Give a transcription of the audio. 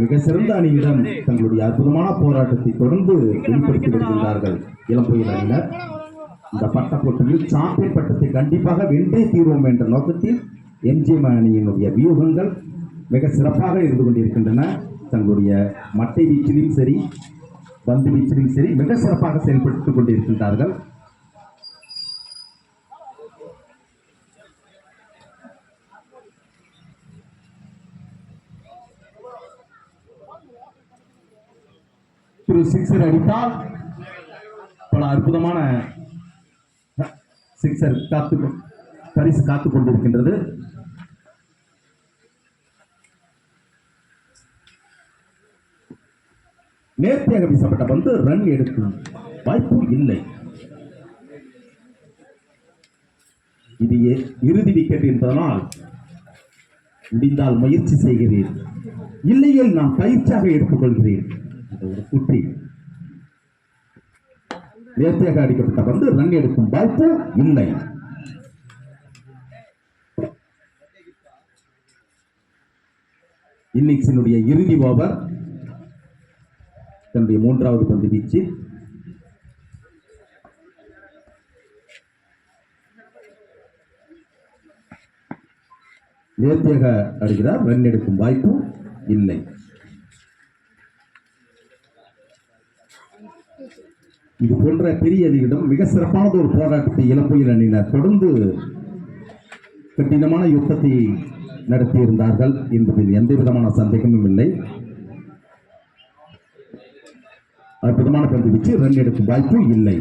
மிக சிறந்த அணியிடம் தங்களுடைய அற்புதமான போராட்டத்தை தொடர்ந்து வெளிப்படுத்தி வருகின்றார்கள் இளம்புயல் அணியினர். இந்த பட்ட போட்டியில் சாம்பியன் பட்டத்தை கண்டிப்பாக வென்றே தீர்வோம் என்ற நோக்கத்தில் எம்ஜிஎம் அணியினுடைய வியூகங்கள் மிக சிறப்பாக இருந்து கொண்டிருக்கின்றன. தங்களுடைய மட்டை வீச்சிலும் சரி பந்து வீச்சிலும் சரி மிக சிறப்பாக செயல்பட்டுக் கொண்டிருக்கின்றார்கள். திரு சிக்ஸர் அடித்தால் பல அற்புதமான சிக்ஸர் பரிசு காத்துக் கொண்டிருக்கின்றது. நேர்த்தியாக வீசப்பட்ட பந்து ரன் எடுக்கும் வாய்ப்பு இல்லை. இது இறுதி விக்கெட் என்பதனால் முடிந்தால் முயற்சி செய்கிறேன், இல்லையே நான் பயிற்சியாக எடுத்துக்கொள்கிறேன். ஒரு குட்டி நேர்த்தியாக அடிக்கப்பட்ட பந்து ரன் எடுக்கும் வாய்ப்பு இல்லை. இன்னிங்ஸினுடைய இறுதி ஓவர் தன்னுடைய மூன்றாவது பந்து வீச்சு. நேர்த்தியாக அடிக்கிறார், ரன் எடுக்கும் வாய்ப்பு இல்லை. இது போன்ற பெரிய அணியிடம் மிக சிறப்பானது ஒரு போராட்டத்தை இளம்புயல் அணியினர் தொடர்ந்து கடினமான யுத்தத்தை நடத்தியிருந்தார்கள் என்பதில் எந்த விதமான சந்தேகமும் இல்லை. அற்புதமான பந்து வீச்சு, ரன் எடுக்கும் வாய்ப்பு இல்லை.